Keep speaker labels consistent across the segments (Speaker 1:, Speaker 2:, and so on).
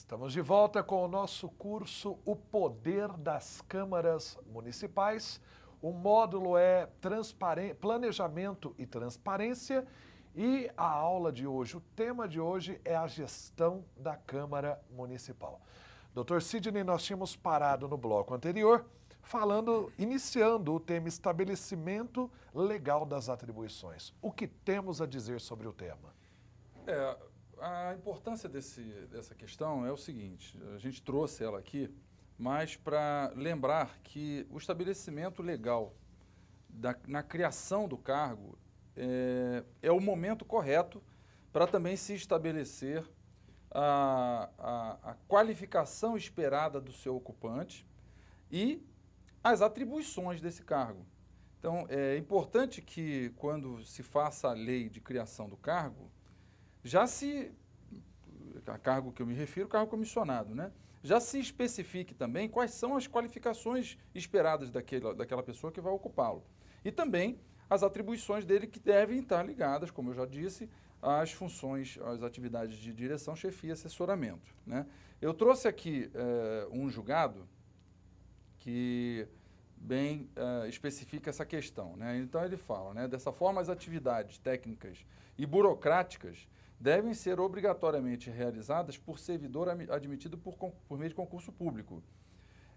Speaker 1: Estamos de volta com o nosso curso O Poder das Câmaras Municipais. O módulo é Planejamento e Transparência e a aula de hoje, o tema de hoje é a gestão da Câmara Municipal. Dr. Sidney, nós tínhamos parado no bloco anterior, iniciando o tema estabelecimento legal das atribuições. O que temos a dizer sobre o tema?
Speaker 2: A importância dessa questão é o seguinte, a gente trouxe ela aqui, mas para lembrar que o estabelecimento legal na criação do cargo é o momento correto para também se estabelecer a qualificação esperada do seu ocupante e as atribuições desse cargo. Então, é importante que quando se faça a lei de criação do cargo, a cargo que eu me refiro, cargo comissionado, né? Já se especifique também quais são as qualificações esperadas daquela pessoa que vai ocupá-lo. E também as atribuições dele que devem estar ligadas, como eu já disse, às funções, às atividades de direção, chefia e assessoramento, né? Eu trouxe aqui um julgado que bem especifica essa questão, né? Então ele fala, né? Dessa forma, as atividades técnicas e burocráticas devem ser obrigatoriamente realizadas por servidor admitido por meio de concurso público,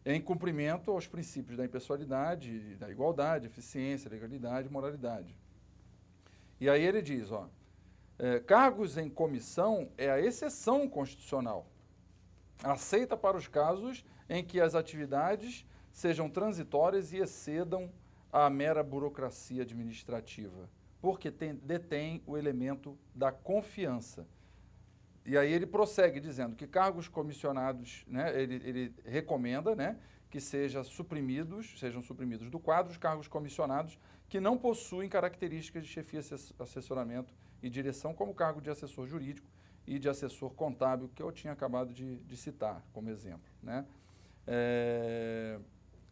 Speaker 2: em cumprimento aos princípios da impessoalidade, da igualdade, eficiência, legalidade e moralidade. E aí ele diz, cargos em comissão é a exceção constitucional, aceita para os casos em que as atividades sejam transitórias e excedam a mera burocracia administrativa, porque detém o elemento da confiança. E aí ele prossegue dizendo que cargos comissionados, né, ele recomenda, né, que sejam suprimidos do quadro os cargos comissionados que não possuem características de chefia, assessoramento e direção, como o cargo de assessor jurídico e de assessor contábil, que eu tinha acabado de citar como exemplo, né?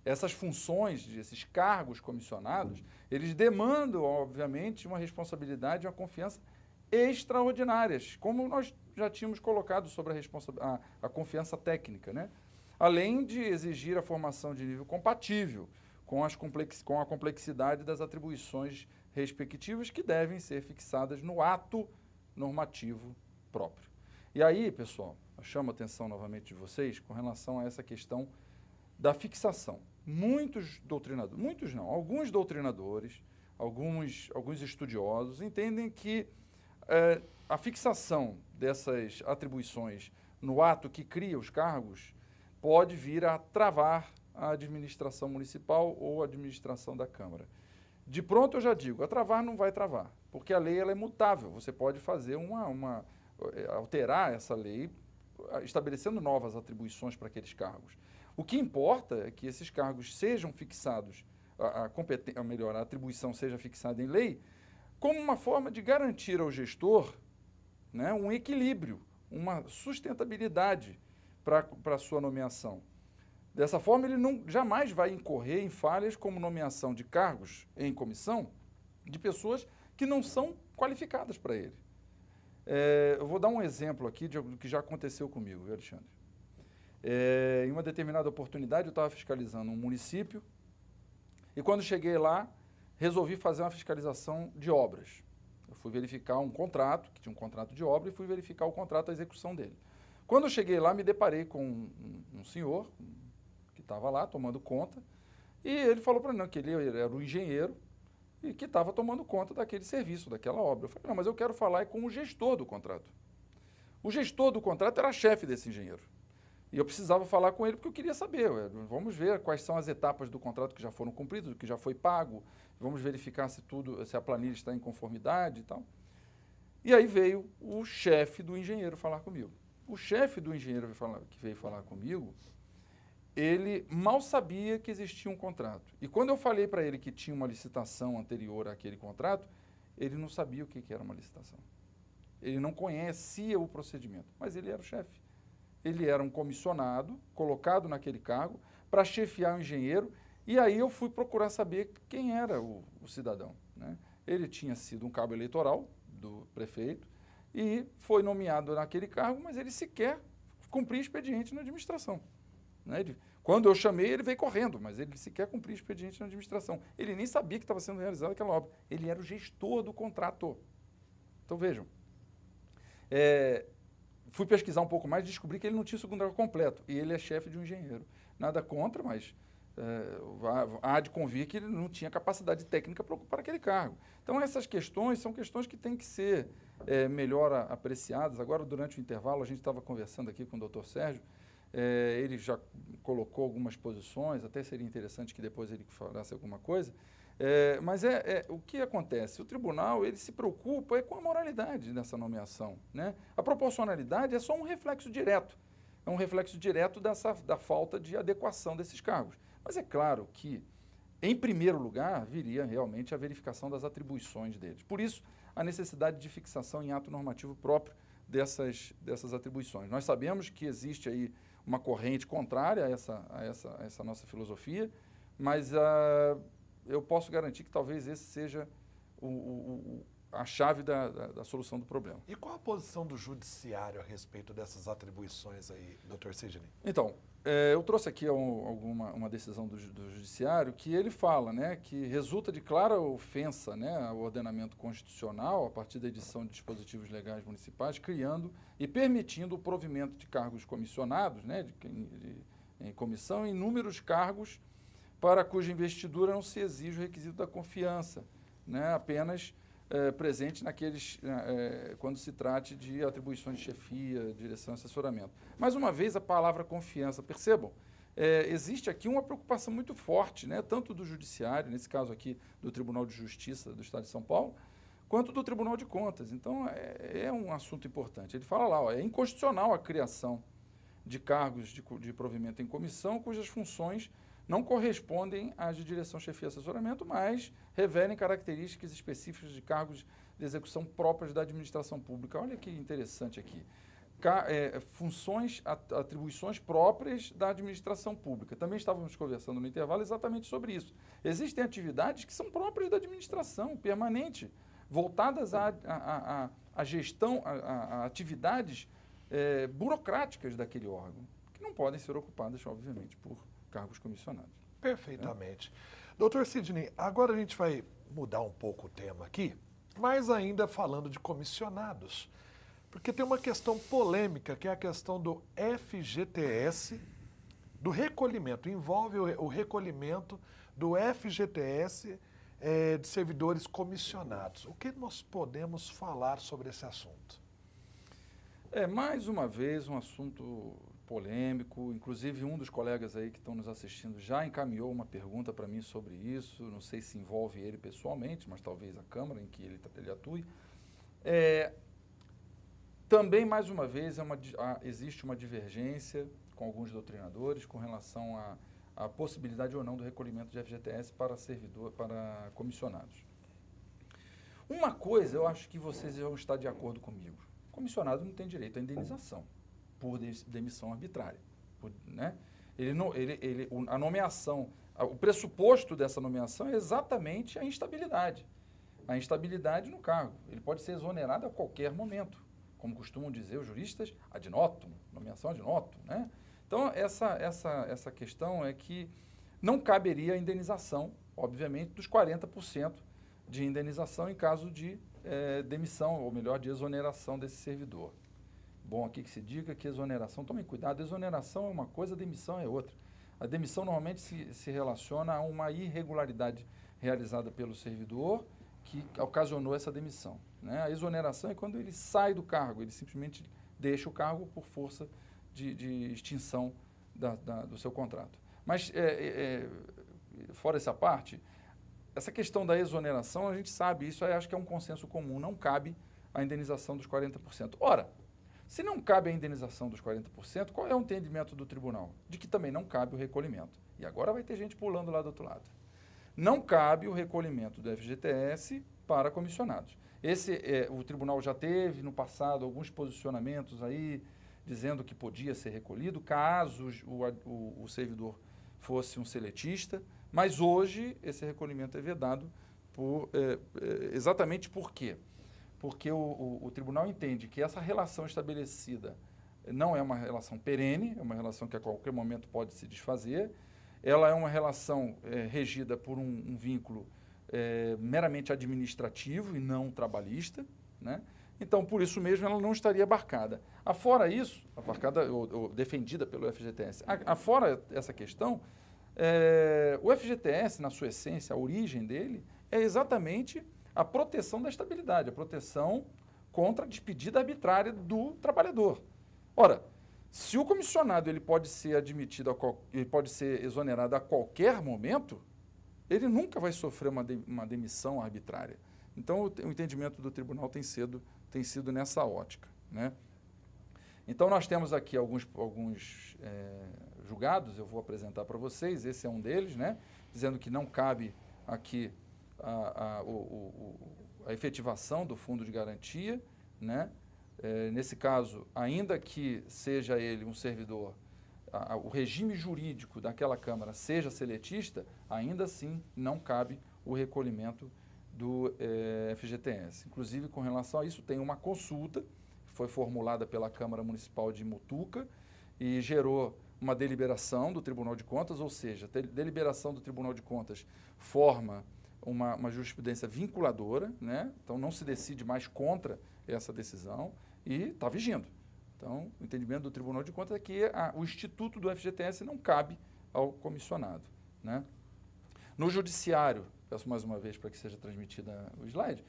Speaker 2: Essas funções, esses cargos comissionados, eles demandam, obviamente, uma responsabilidade e uma confiança extraordinárias, como nós já tínhamos colocado sobre a confiança técnica, né? Além de exigir a formação de nível compatível com a complexidade das atribuições respectivas que devem ser fixadas no ato normativo próprio. E aí, pessoal, eu chamo a atenção novamente de vocês com relação a essa questão da fixação. Alguns doutrinadores, alguns estudiosos entendem que a fixação dessas atribuições no ato que cria os cargos pode vir a travar a administração municipal ou a administração da Câmara. De pronto eu já digo, a travar não vai travar, porque a lei ela é mutável, você pode fazer alterar essa lei estabelecendo novas atribuições para aqueles cargos. O que importa é que esses cargos sejam fixados, a atribuição seja fixada em lei, como uma forma de garantir ao gestor, né, um equilíbrio, uma sustentabilidade para a sua nomeação. Dessa forma, ele jamais vai incorrer em falhas como nomeação de cargos em comissão de pessoas que não são qualificadas para ele. Eu vou dar um exemplo aqui do que já aconteceu comigo, viu, Alexandre? Em uma determinada oportunidade, eu estava fiscalizando um município e quando cheguei lá, resolvi fazer uma fiscalização de obras. Eu fui verificar um contrato, que tinha um contrato de obra, e fui verificar o contrato, a execução dele. Quando eu cheguei lá, me deparei com um senhor que estava lá tomando conta e ele falou para mim que ele era o engenheiro e que estava tomando conta daquele serviço, daquela obra. Eu falei, não, mas eu quero falar com o gestor do contrato. O gestor do contrato era chefe desse engenheiro. E eu precisava falar com ele porque eu queria saber, vamos ver quais são as etapas do contrato que já foram cumpridas, o que já foi pago, vamos verificar se a planilha está em conformidade e tal. E aí veio o chefe do engenheiro falar comigo. O chefe do engenheiro que veio falar comigo, ele mal sabia que existia um contrato. E quando eu falei para ele que tinha uma licitação anterior àquele contrato, ele não sabia o que era uma licitação. Ele não conhecia o procedimento, mas ele era o chefe. Ele era um comissionado, colocado naquele cargo, para chefiar o engenheiro, e aí eu fui procurar saber quem era o cidadão, né? Ele tinha sido um cabo eleitoral do prefeito e foi nomeado naquele cargo, mas ele sequer cumprir expediente na administração. Né? Quando eu chamei, ele veio correndo, mas ele sequer cumpria expediente na administração. Ele nem sabia que estava sendo realizada aquela obra. Ele era o gestor do contrato. Então, vejam. Fui pesquisar um pouco mais e descobri que ele não tinha o segundo grau completo. E ele é chefe de um engenheiro. Nada contra, mas há de convir que ele não tinha capacidade técnica para ocupar aquele cargo. Então, essas questões são questões que têm que ser melhor apreciadas. Agora, durante o intervalo, a gente estava conversando aqui com o doutor Sérgio. Ele já colocou algumas posições, até seria interessante que depois ele falasse alguma coisa. Mas o que acontece? O tribunal ele se preocupa com a moralidade dessa nomeação. Né? A proporcionalidade é só um reflexo direto. É um reflexo direto da falta de adequação desses cargos. Mas é claro que, em primeiro lugar, viria realmente a verificação das atribuições deles. Por isso, a necessidade de fixação em ato normativo próprio dessas atribuições. Nós sabemos que existe aí uma corrente contrária a essa nossa filosofia, mas eu posso garantir que talvez esse seja a chave da solução do problema.
Speaker 1: E qual a posição do judiciário a respeito dessas atribuições aí, doutor Sidney?
Speaker 2: Então, eu trouxe aqui uma decisão do judiciário que ele fala, né, que resulta de clara ofensa, né, ao ordenamento constitucional a partir da edição de dispositivos legais municipais, criando e permitindo o provimento de cargos comissionados, né, em comissão, em inúmeros cargos para cuja investidura não se exige o requisito da confiança, né, apenas presente quando se trate de atribuições de chefia, direção e assessoramento. Mais uma vez, a palavra confiança, percebam, existe aqui uma preocupação muito forte, né, tanto do judiciário, nesse caso aqui do Tribunal de Justiça do Estado de São Paulo, quanto do Tribunal de Contas. Então, é um assunto importante. Ele fala lá, é inconstitucional a criação de cargos de provimento em comissão cujas funções não correspondem às de direção, chefia e assessoramento, mas revelem características específicas de cargos de execução próprias da administração pública. Olha que interessante aqui. Atribuições próprias da administração pública. Também estávamos conversando no intervalo exatamente sobre isso. Existem atividades que são próprias da administração permanente, voltadas à gestão, a atividades burocráticas daquele órgão, que não podem ser ocupadas, obviamente, por cargos comissionados.
Speaker 1: Perfeitamente. Doutor Sidney, agora a gente vai mudar um pouco o tema aqui, mas ainda falando de comissionados, porque tem uma questão polêmica, que é a questão do FGTS, do recolhimento, envolve o recolhimento do FGTS de servidores comissionados. O que nós podemos falar sobre esse assunto?
Speaker 2: Mais uma vez, um assunto polêmico, inclusive um dos colegas aí que estão nos assistindo já encaminhou uma pergunta para mim sobre isso, não sei se envolve ele pessoalmente, mas talvez a Câmara em que ele atue. Também, mais uma vez, existe uma divergência com alguns doutrinadores com relação à possibilidade ou não do recolhimento de FGTS para comissionados. Uma coisa, eu acho que vocês vão estar de acordo comigo. Comissionado não tem direito à indenização por demissão arbitrária. Né? A nomeação, o pressuposto dessa nomeação é exatamente a instabilidade. A instabilidade no cargo. Ele pode ser exonerado a qualquer momento. Como costumam dizer os juristas, ad notum, nomeação ad notum. Né? Então, essa questão é que não caberia a indenização, obviamente, dos 40% de indenização em caso de demissão, ou melhor, de exoneração desse servidor. Bom, aqui que se diga que exoneração, tomem cuidado, exoneração é uma coisa, demissão é outra. A demissão normalmente se relaciona a uma irregularidade realizada pelo servidor que ocasionou essa demissão. Né? A exoneração é quando ele sai do cargo, ele simplesmente deixa o cargo por força de extinção do seu contrato. Mas, fora essa parte, essa questão da exoneração, a gente sabe, isso aí acho que é um consenso comum, não cabe a indenização dos 40%. Ora, se não cabe a indenização dos 40%, qual é o entendimento do tribunal? De que também não cabe o recolhimento. E agora vai ter gente pulando lá do outro lado. Não cabe o recolhimento do FGTS para comissionados. O tribunal já teve, no passado, alguns posicionamentos aí, dizendo que podia ser recolhido, caso o servidor fosse um seletista, mas hoje esse recolhimento é vedado exatamente por quê? Porque o tribunal entende que essa relação estabelecida não é uma relação perene, é uma relação que a qualquer momento pode se desfazer. Ela é uma relação regida por um vínculo meramente administrativo e não trabalhista, né? Então, por isso mesmo, ela não estaria abarcada. Afora isso, abarcada ou defendida pelo FGTS, afora essa questão, o FGTS, na sua essência, a origem dele, é exatamente a proteção da estabilidade, a proteção contra a despedida arbitrária do trabalhador. Ora, se o comissionado ele pode ser admitido, ele pode ser exonerado a qualquer momento, ele nunca vai sofrer uma demissão arbitrária. Então, o entendimento do tribunal tem sido nessa ótica, né? Então, nós temos aqui alguns julgados, eu vou apresentar para vocês, esse é um deles, né? Dizendo que não cabe aqui a efetivação do fundo de garantia, né? Nesse caso, ainda que seja ele um servidor, o regime jurídico daquela Câmara seja seletista, ainda assim não cabe o recolhimento do FGTS. Inclusive, com relação a isso, tem uma consulta que foi formulada pela Câmara Municipal de Mutuca e gerou uma deliberação do Tribunal de Contas, ou seja, a deliberação do Tribunal de Contas forma uma jurisprudência vinculadora, né? Então não se decide mais contra essa decisão e está vigindo. Então, o entendimento do Tribunal de Contas é que o instituto do FGTS não cabe ao comissionado, né? No judiciário, peço mais uma vez para que seja transmitida o slide,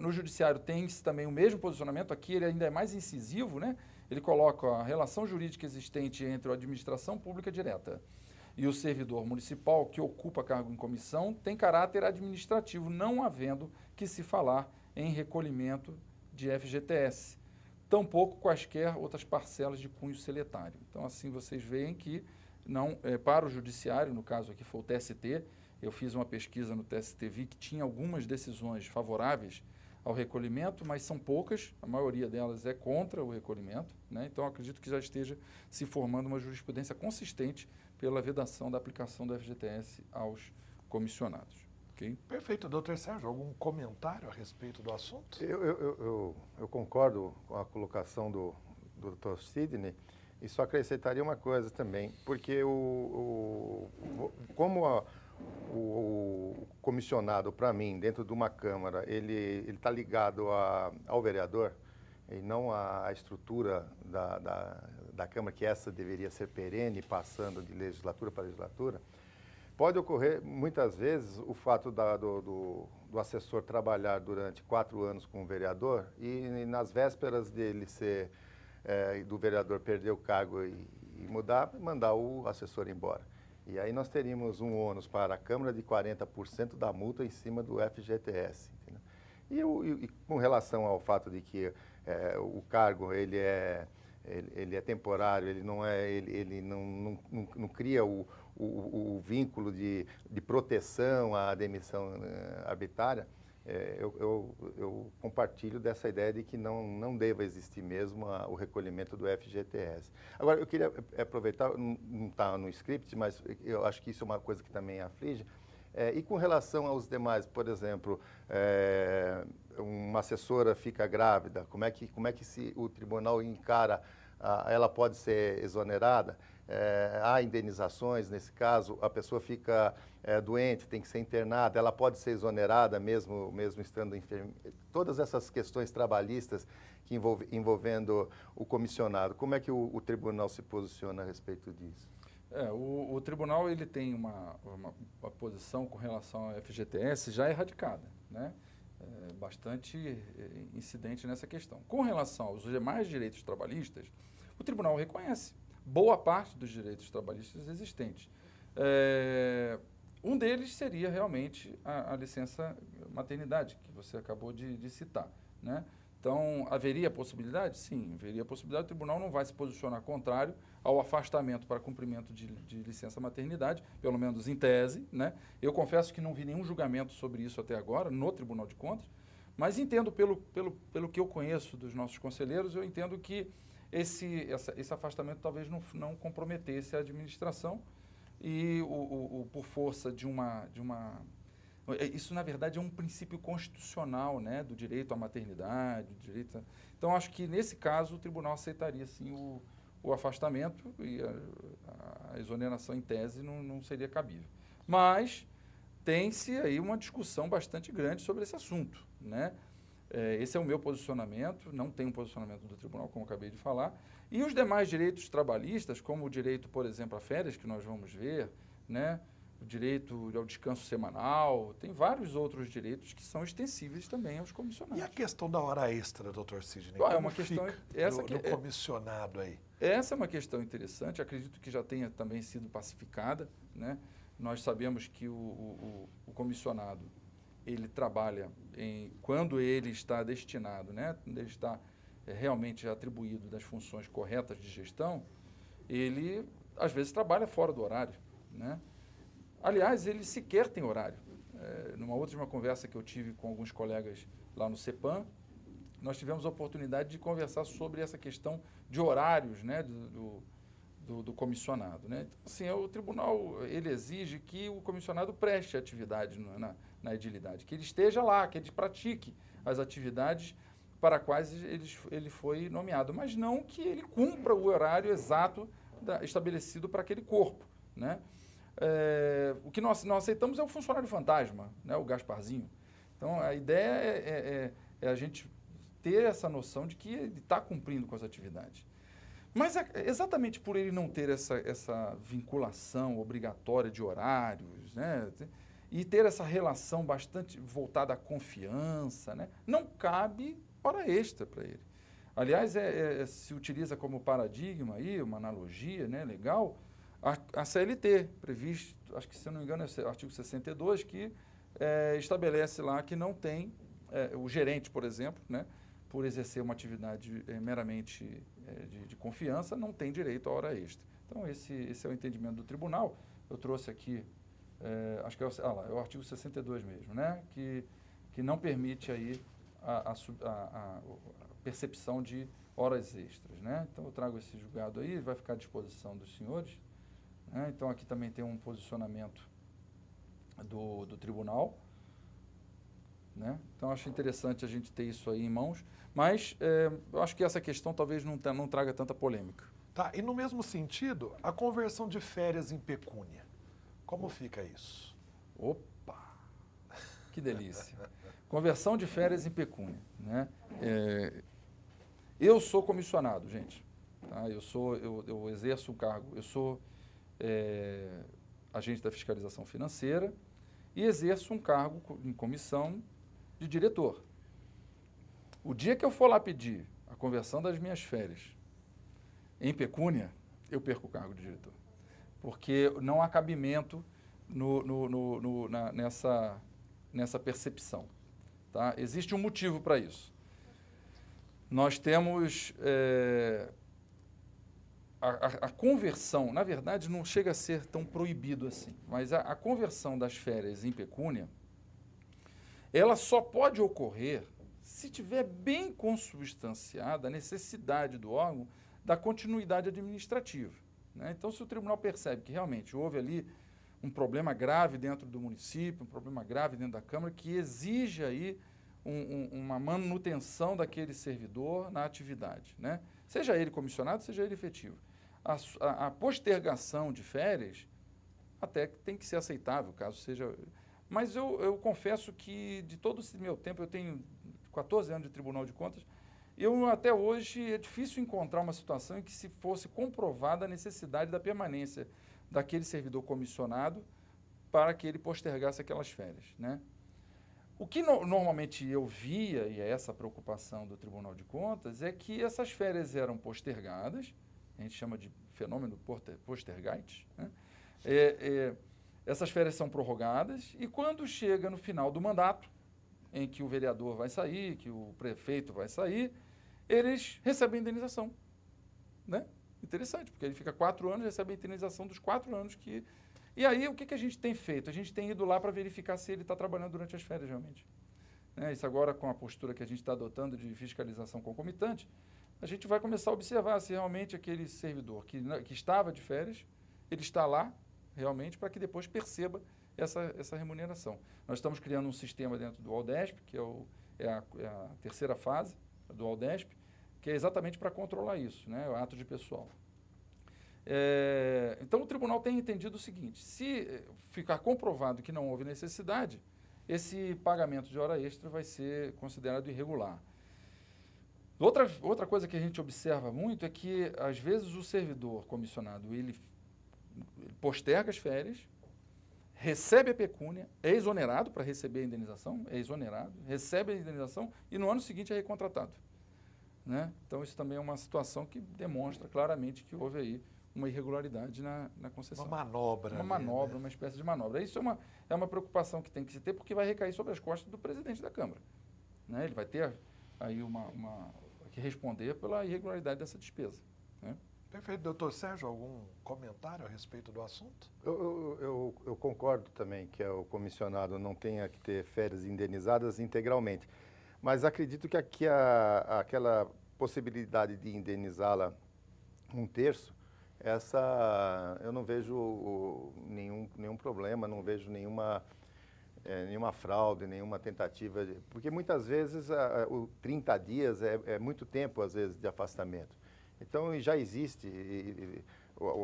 Speaker 2: no judiciário tem-se também o mesmo posicionamento, aqui ele ainda é mais incisivo, né? Ele coloca a relação jurídica existente entre a administração pública direta e o servidor municipal que ocupa cargo em comissão tem caráter administrativo, não havendo que se falar em recolhimento de FGTS, tampouco quaisquer outras parcelas de cunho seletário. Então, assim, vocês veem que não, para o judiciário, no caso aqui foi o TST, eu fiz uma pesquisa no TST, vi que tinha algumas decisões favoráveis ao recolhimento, mas são poucas, a maioria delas é contra o recolhimento, né? Então, acredito que já esteja se formando uma jurisprudência consistente pela vedação da aplicação do FGTS aos comissionados. Okay?
Speaker 1: Perfeito. Doutor Sérgio, algum comentário a respeito do assunto?
Speaker 3: Eu concordo com a colocação do Dr. Sidney e só acrescentaria uma coisa também, porque como o comissionado, para mim, dentro de uma Câmara, ele está ligado ao vereador e não à estrutura da Câmara, que essa deveria ser perene, passando de legislatura para legislatura, pode ocorrer, muitas vezes, o fato do assessor trabalhar durante 4 anos com o vereador e nas vésperas dele do vereador perder o cargo e mandar o assessor embora. E aí nós teríamos um ônus para a Câmara de 40% da multa em cima do FGTS. Entendeu? E com relação ao fato de que o cargo ele é temporário, ele não cria o vínculo de proteção à demissão arbitrária, eu compartilho dessa ideia de que não deva existir mesmo o recolhimento do FGTS. Agora, eu queria aproveitar, não está no script, mas eu acho que isso é uma coisa que também aflige, e com relação aos demais, por exemplo, uma assessora fica grávida, como é que o tribunal encara, ela pode ser exonerada? Há indenizações, nesse caso, a pessoa fica doente, tem que ser internada, ela pode ser exonerada mesmo estando enferma. Todas essas questões trabalhistas que envolvendo o comissionado, como é que o tribunal se posiciona a respeito disso?
Speaker 2: O tribunal ele tem uma posição com relação ao FGTS já erradicada, né? Bastante incidente nessa questão. Com relação aos demais direitos trabalhistas, o tribunal reconhece boa parte dos direitos trabalhistas existentes. Um deles seria realmente a licença maternidade, que você acabou de citar, né? Então, haveria possibilidade? Sim, haveria possibilidade. O tribunal não vai se posicionar contrário ao afastamento para cumprimento de licença maternidade, pelo menos em tese, né? Eu confesso que não vi nenhum julgamento sobre isso até agora no Tribunal de Contas, mas entendo pelo que eu conheço dos nossos conselheiros, eu entendo que esse afastamento talvez não comprometesse a administração e por força de uma Isso, na verdade, é um princípio constitucional, né, do direito à maternidade, do direito a... Então, acho que, nesse caso, o tribunal aceitaria, sim, o afastamento e a exoneração, em tese, não seria cabível. Mas tem-se aí uma discussão bastante grande sobre esse assunto, né? Esse é o meu posicionamento, não tem um posicionamento do tribunal, como eu acabei de falar. E os demais direitos trabalhistas, como o direito, por exemplo, a férias, que nós vamos ver, né? O direito ao descanso semanal, tem vários outros direitos que são extensíveis também aos comissionados.
Speaker 1: E a questão da hora extra, doutor Sidney?
Speaker 2: É uma questão
Speaker 1: do comissionado aí.
Speaker 2: Essa é uma questão interessante, acredito que já tenha também sido pacificada, né? Nós sabemos que o comissionado, ele trabalha quando ele está destinado, né? Quando ele está realmente atribuído das funções corretas de gestão, ele às vezes trabalha fora do horário, né? Aliás, ele sequer tem horário. Numa última conversa que eu tive com alguns colegas lá no CEPAM, nós tivemos a oportunidade de conversar sobre essa questão de horários, né, do comissionado, né? Então, assim, o tribunal ele exige que o comissionado preste atividade na edilidade, que ele esteja lá, que ele pratique as atividades para as quais ele foi nomeado, mas não que ele cumpra o horário exato estabelecido para aquele corpo, né? O que nós não aceitamos é o funcionário fantasma, né, o Gasparzinho. Então, a ideia é a gente ter essa noção de que ele está cumprindo com as atividades. Mas exatamente por ele não ter essa vinculação obrigatória de horários, né, e ter essa relação bastante voltada à confiança, né, não cabe hora extra para ele. Aliás, se utiliza como paradigma aí, uma analogia, né, legal, a CLT, previsto, acho que se eu não me engano é o artigo 62, que estabelece lá que não tem, o gerente, por exemplo, né, por exercer uma atividade meramente de confiança, não tem direito à hora extra. Então, esse é o entendimento do tribunal. Eu trouxe aqui, acho que é o artigo 62 mesmo, né, que não permite aí a percepção de horas extras, né? Então, eu trago esse julgado aí, vai ficar à disposição dos senhores. Então, aqui também tem um posicionamento do tribunal, né? Então, acho interessante a gente ter isso aí em mãos, mas eu acho que essa questão talvez não traga tanta polêmica.
Speaker 1: Tá, e no mesmo sentido, a conversão de férias em pecúnia, como fica isso?
Speaker 2: Opa! Que delícia! Conversão de férias em pecúnia, né? Eu sou comissionado, gente. Tá? Eu exerço um cargo, eu sou agente da fiscalização financeira e exerço um cargo em comissão de diretor. O dia que eu for lá pedir a conversão das minhas férias em pecúnia, eu perco o cargo de diretor. Porque não há cabimento nessa percepção. Tá? Existe um motivo para isso. Nós temos... A conversão, na verdade, não chega a ser tão proibido assim, mas a conversão das férias em pecúnia, ela só pode ocorrer se tiver bem consubstanciada a necessidade do órgão da continuidade administrativa, né? Então, se o tribunal percebe que realmente houve ali um problema grave dentro do município, um problema grave dentro da Câmara, que exige aí uma manutenção daquele servidor na atividade, né? Seja ele comissionado, seja ele efetivo. A postergação de férias até tem que ser aceitável, caso seja... Mas eu confesso que de todo esse meu tempo, eu tenho 14 anos de Tribunal de Contas, eu até hoje é difícil encontrar uma situação em que se fosse comprovada a necessidade da permanência daquele servidor comissionado para que ele postergasse aquelas férias, né? O que normalmente eu via, e é essa a preocupação do Tribunal de Contas, é que essas férias eram postergadas, a gente chama de fenômeno postergait, né? Essas férias são prorrogadas e quando chega no final do mandato, em que o vereador vai sair, que o prefeito vai sair, eles recebem indenização, né? Interessante, porque ele fica 4 anos e recebe a indenização dos 4 anos que... E aí, o que a gente tem feito? A gente tem ido lá para verificar se ele está trabalhando durante as férias, realmente. Isso agora, com a postura que a gente está adotando de fiscalização concomitante, a gente vai começar a observar se realmente aquele servidor que estava de férias, ele está lá, realmente, para que depois perceba essa remuneração. Nós estamos criando um sistema dentro do Aldesp, que é a terceira fase do Aldesp, que é exatamente para controlar isso, né, o ato de pessoal. Então, o tribunal tem entendido o seguinte: se ficar comprovado que não houve necessidade, esse pagamento de hora extra vai ser considerado irregular. Outra coisa que a gente observa muito é que, às vezes, o servidor comissionado, ele posterga as férias, recebe a pecúnia, é exonerado para receber a indenização, recebe a indenização e no ano seguinte é recontratado, né? Então, isso também é uma situação que demonstra claramente que houve aí uma irregularidade na concessão.
Speaker 1: Uma manobra.
Speaker 2: Uma manobra, uma espécie de manobra. Isso é uma preocupação que tem que se ter, porque vai recair sobre as costas do presidente da Câmara, né? Ele vai ter aí que responder pela irregularidade dessa despesa, né?
Speaker 1: Perfeito. Doutor Sérgio, algum comentário a respeito do assunto?
Speaker 3: Eu concordo também que o comissionado não tenha que ter férias indenizadas integralmente, mas acredito que aqui aquela possibilidade de indenizá-la um terço, eu não vejo nenhum problema, não vejo nenhuma fraude, nenhuma tentativa, porque muitas vezes 30 dias é muito tempo, às vezes, de afastamento. Então, já existe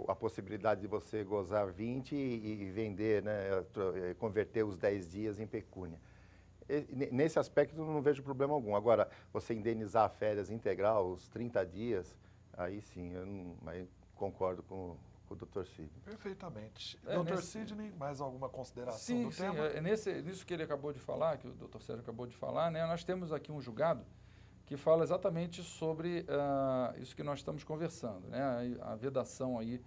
Speaker 3: a possibilidade de você gozar 20 e vender, né, converter os 10 dias em pecúnia. Nesse aspecto, eu não vejo problema algum. Agora, você indenizar a férias integral, os 30 dias, aí sim, aí concordo com o Dr. Sidney.
Speaker 1: Perfeitamente. Dr. Sidney, mais alguma consideração
Speaker 2: sim,
Speaker 1: do tema?
Speaker 2: Nisso que ele acabou de falar, que o Dr. Sérgio acabou de falar, né, nós temos aqui um julgado que fala exatamente sobre isso que nós estamos conversando, né, a vedação aí,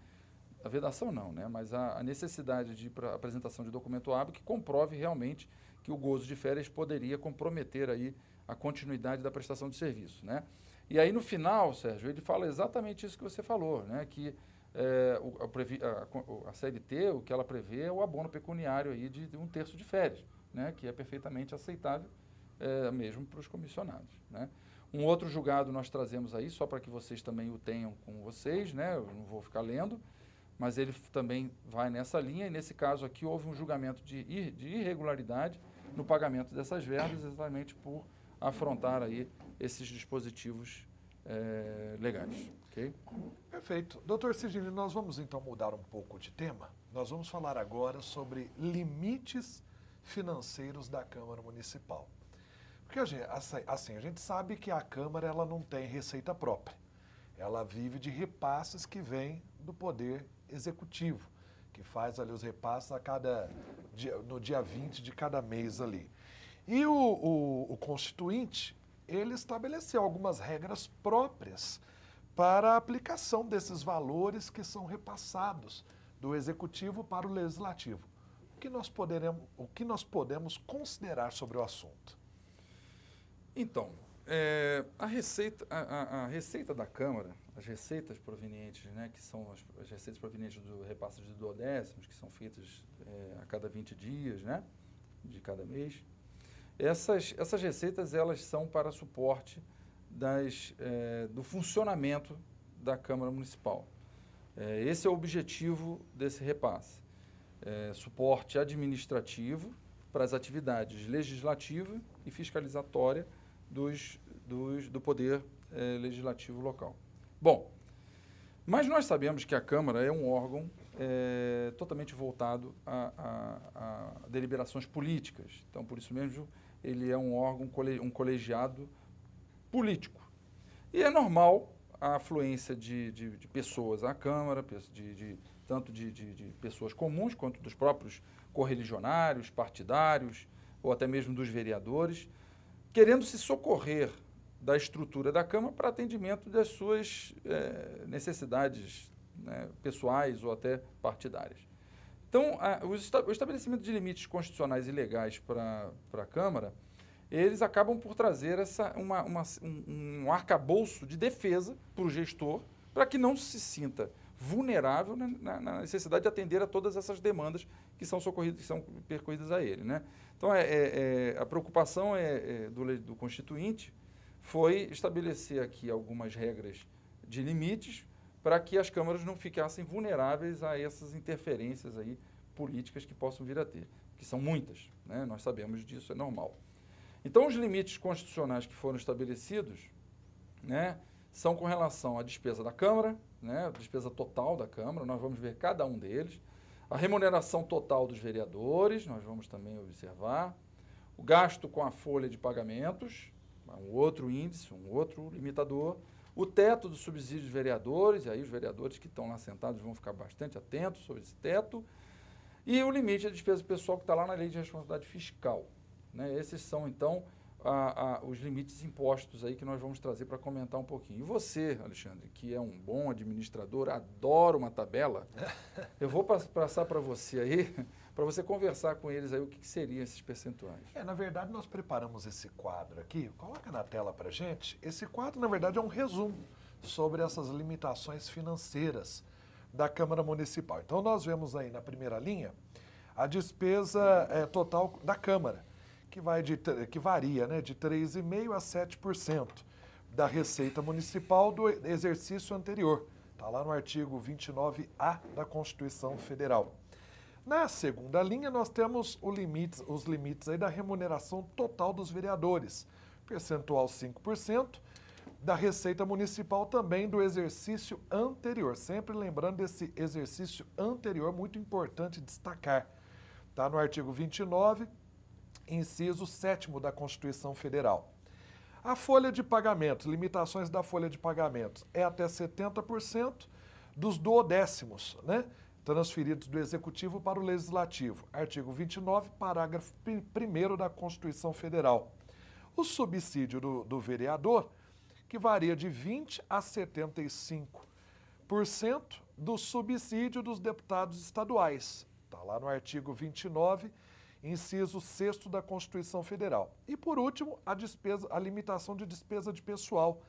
Speaker 2: a vedação não, né, mas a necessidade de apresentação de documento hábil que comprove realmente que o gozo de férias poderia comprometer aí a continuidade da prestação de serviço, né. E aí no final, Sérgio, ele fala exatamente isso que você falou, né, que a CLT, o que ela prevê é o abono pecuniário aí de 1/3 de férias, né, que é perfeitamente aceitável mesmo para os comissionados, né. Um outro julgado nós trazemos aí, só para que vocês também o tenham com vocês, né, eu não vou ficar lendo, mas ele também vai nessa linha, e nesse caso aqui houve um julgamento de irregularidade no pagamento dessas verbas, exatamente por afrontar aí esses dispositivos legais. Okay?
Speaker 1: Perfeito. Doutor Sidney, nós vamos então mudar um pouco de tema. Nós vamos falar agora sobre limites financeiros da Câmara Municipal. Porque assim, a gente sabe que a Câmara ela não tem receita própria. Ela vive de repasses que vêm do Poder Executivo, que faz ali os repasses no dia 20 de cada mês ali. E o Constituinte, ele estabeleceu algumas regras próprias para a aplicação desses valores que são repassados do Executivo para o Legislativo. O que nós podemos considerar sobre o assunto?
Speaker 2: Então, a receita da Câmara, as receitas provenientes, né, que são as receitas provenientes do repasse de duodécimos, que são feitas a cada 20 dias, né, de cada mês, essas receitas elas são para suporte do funcionamento da Câmara Municipal. Esse é o objetivo desse repasse. Suporte administrativo para as atividades legislativa e fiscalizatória do Poder Legislativo local. Bom, mas nós sabemos que a Câmara é um órgão totalmente voltado a deliberações políticas. Então, por isso mesmo, ele é um órgão, um colegiado político. E é normal a afluência de pessoas à Câmara, tanto de pessoas comuns, quanto dos próprios correligionários, partidários, ou até mesmo dos vereadores, querendo se socorrer da estrutura da Câmara para atendimento das suas necessidades, né, pessoais ou até partidárias. Então, o estabelecimento de limites constitucionais e legais para a Câmara, eles acabam por trazer um arcabouço de defesa para o gestor, para que não se sinta vulnerável na necessidade de atender a todas essas demandas que são percorridas a ele, né? Então, a preocupação do Constituinte foi estabelecer aqui algumas regras de limites para que as câmaras não ficassem vulneráveis a essas interferências aí políticas que possam vir a ter, que são muitas, né? Nós sabemos disso, é normal. Então, os limites constitucionais que foram estabelecidos, né, são com relação à despesa da Câmara, né, a despesa total da Câmara, nós vamos ver cada um deles, a remuneração total dos vereadores, nós vamos também observar, o gasto com a folha de pagamentos, um outro índice, um outro limitador, o teto do subsídio dos vereadores, e aí os vereadores que estão lá sentados vão ficar bastante atentos sobre esse teto, e o limite da despesa pessoal que está lá na Lei de Responsabilidade Fiscal, né? Esses são, então, os limites impostos aí que nós vamos trazer para comentar um pouquinho. E você, Alexandre, que é um bom administrador, adora uma tabela, eu vou passar para você aí, para você conversar com eles aí o que seriam esses percentuais.
Speaker 1: Na verdade, nós preparamos esse quadro aqui, coloca na tela para gente. Esse quadro, na verdade, é um resumo sobre essas limitações financeiras da Câmara Municipal. Então, nós vemos aí na primeira linha a despesa total da Câmara, que varia, né, de 3,5% a 7% da receita municipal do exercício anterior. Está lá no artigo 29A da Constituição Federal. Na segunda linha, nós temos os limites aí da remuneração total dos vereadores, percentual 5%, da receita municipal também do exercício anterior. Sempre lembrando desse exercício anterior, muito importante destacar. Está no artigo 29, inciso 7º da Constituição Federal. A folha de pagamentos, limitações da folha de pagamentos, é até 70% dos duodécimos, né, transferidos do Executivo para o Legislativo. Artigo 29, parágrafo 1º da Constituição Federal. O subsídio do vereador, que varia de 20% a 75% do subsídio dos deputados estaduais. Está lá no artigo 29, inciso 6º da Constituição Federal. E, por último, a limitação de despesa de pessoal,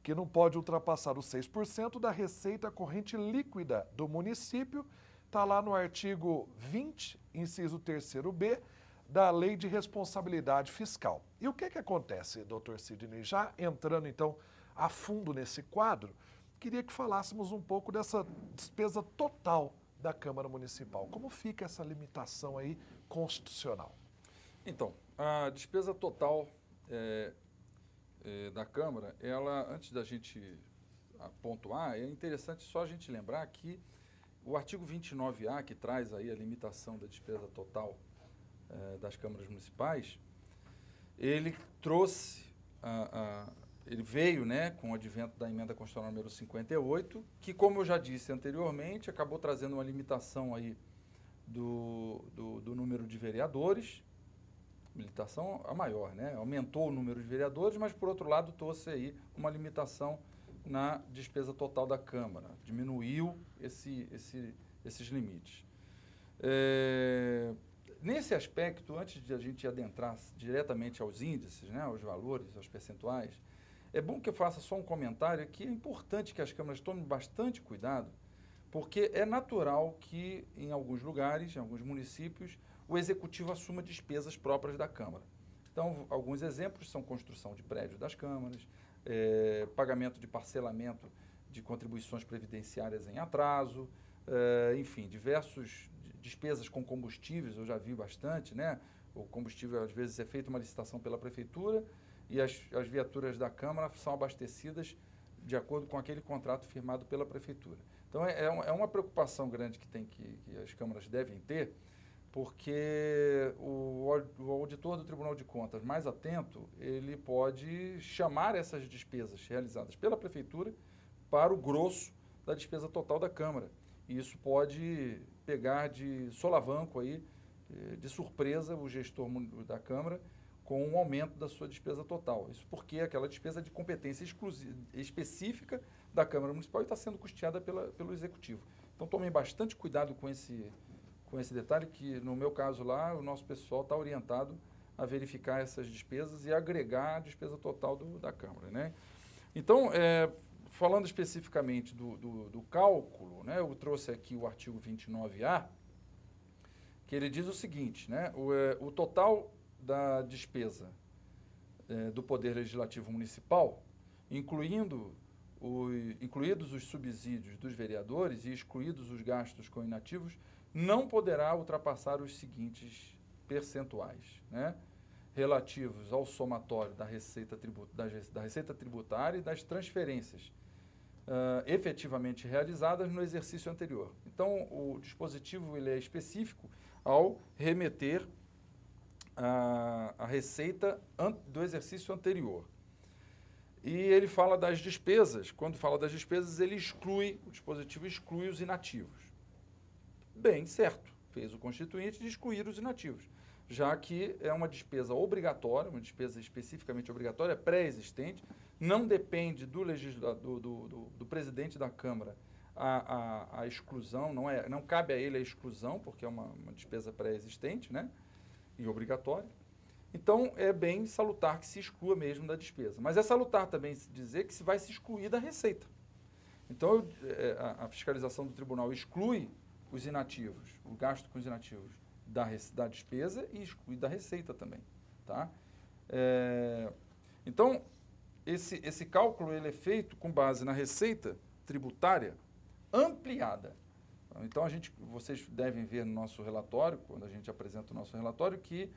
Speaker 1: que não pode ultrapassar os 6% da receita corrente líquida do município, está lá no artigo 20, inciso 3º-B, da Lei de Responsabilidade Fiscal. E o que acontece, doutor Sidney? Já entrando, então, a fundo nesse quadro, queria que falássemos um pouco dessa despesa total da Câmara Municipal. Como fica essa limitação aí constitucional?
Speaker 2: Então, a despesa total da Câmara, ela, antes da gente pontuar, é interessante só a gente lembrar que o artigo 29A, que traz aí a limitação da despesa total das câmaras municipais, ele trouxe, ele veio, né, com o advento da emenda constitucional número 58, que, como eu já disse anteriormente, acabou trazendo uma limitação aí do número de vereadores, limitação a maior, né? Aumentou o número de vereadores, mas, por outro lado, trouxe aí uma limitação na despesa total da Câmara, diminuiu esses limites. Nesse aspecto, antes de a gente adentrar diretamente aos índices, né, aos valores, aos percentuais, é bom que eu faça só um comentário que é importante que as câmaras tomem bastante cuidado, porque é natural que, em alguns lugares, em alguns municípios, o Executivo assuma despesas próprias da Câmara. Então, alguns exemplos são construção de prédios das câmaras, pagamento de parcelamento de contribuições previdenciárias em atraso, enfim, diversas despesas com combustíveis, eu já vi bastante, né? O combustível, às vezes, é feita uma licitação pela Prefeitura e as viaturas da Câmara são abastecidas de acordo com aquele contrato firmado pela Prefeitura. Então, é uma preocupação grande que as câmaras devem ter, porque o auditor do Tribunal de Contas mais atento, ele pode chamar essas despesas realizadas pela Prefeitura para o grosso da despesa total da Câmara. E isso pode pegar de solavanco aí, de surpresa, o gestor da Câmara com um aumento da sua despesa total. Isso porque aquela despesa é de competência específica da Câmara Municipal e está sendo custeada pelo Executivo. Então, tomem bastante cuidado com esse detalhe, que no meu caso lá, o nosso pessoal está orientado a verificar essas despesas e agregar a despesa total da Câmara, né? Então, falando especificamente do cálculo, né, eu trouxe aqui o artigo 29A, que ele diz o seguinte, né, o total da despesa do Poder Legislativo Municipal, incluídos os subsídios dos vereadores e excluídos os gastos com inativos, não poderá ultrapassar os seguintes percentuais, né? Relativos ao somatório da receita tributária e das transferências efetivamente realizadas no exercício anterior. Então, o dispositivo ele é específico ao remeter a receita do exercício anterior. E ele fala das despesas. Quando fala das despesas, o dispositivo exclui os inativos. Bem, certo, fez o constituinte de excluir os inativos, já que é uma despesa obrigatória, uma despesa especificamente obrigatória, pré-existente, não depende do presidente da Câmara a exclusão, não cabe a ele a exclusão, porque é uma despesa pré-existente, né, e obrigatória. Então, é bem salutar que se exclua mesmo da despesa. Mas é salutar também dizer que se vai se excluir da receita. Então, a fiscalização do tribunal exclui os inativos, o gasto com os inativos da despesa e exclui da receita também. Tá? Então, esse cálculo ele é feito com base na receita tributária ampliada. Então, vocês devem ver no nosso relatório, quando a gente apresenta o nosso relatório, que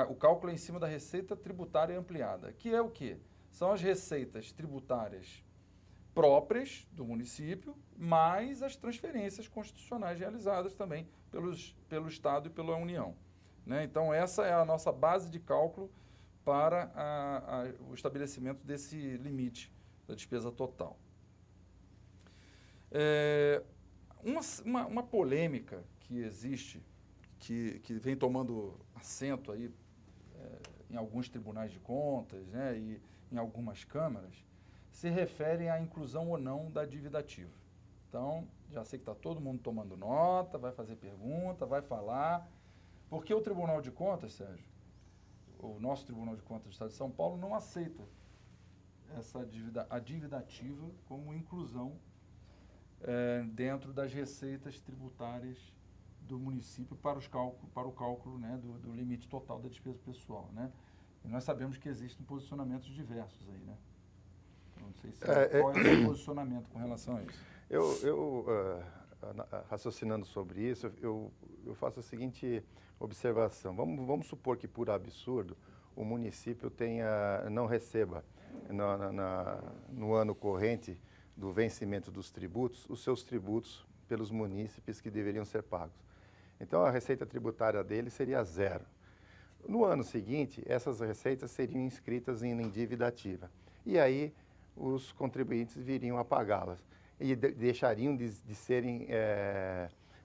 Speaker 2: o cálculo é em cima da receita tributária ampliada, que é o quê? São as receitas tributárias próprias do município, mais as transferências constitucionais realizadas também pelo Estado e pela União. Né? Então, essa é a nossa base de cálculo para o estabelecimento desse limite da despesa total. Uma polêmica que existe, que vem tomando assento aí em alguns tribunais de contas, né, e em algumas câmaras, se refere à inclusão ou não da dívida ativa. Então, já sei que está todo mundo tomando nota, vai fazer pergunta, vai falar, porque o Tribunal de Contas, Sérgio, o nosso Tribunal de Contas do Estado de São Paulo não aceita a dívida ativa como inclusão dentro das receitas tributárias do município para o cálculo, né, do limite total da despesa pessoal, né? E nós sabemos que existem posicionamentos diversos aí, né? Não sei qual é o seu posicionamento com relação a isso.
Speaker 3: Raciocinando sobre isso, eu faço a seguinte observação. Vamos supor que, por absurdo, o município não receba no ano corrente do vencimento dos tributos, os seus tributos pelos munícipes que deveriam ser pagos. Então, a receita tributária dele seria zero. No ano seguinte, essas receitas seriam inscritas em dívida ativa. E aí, os contribuintes viriam a pagá-las. E deixariam de serem,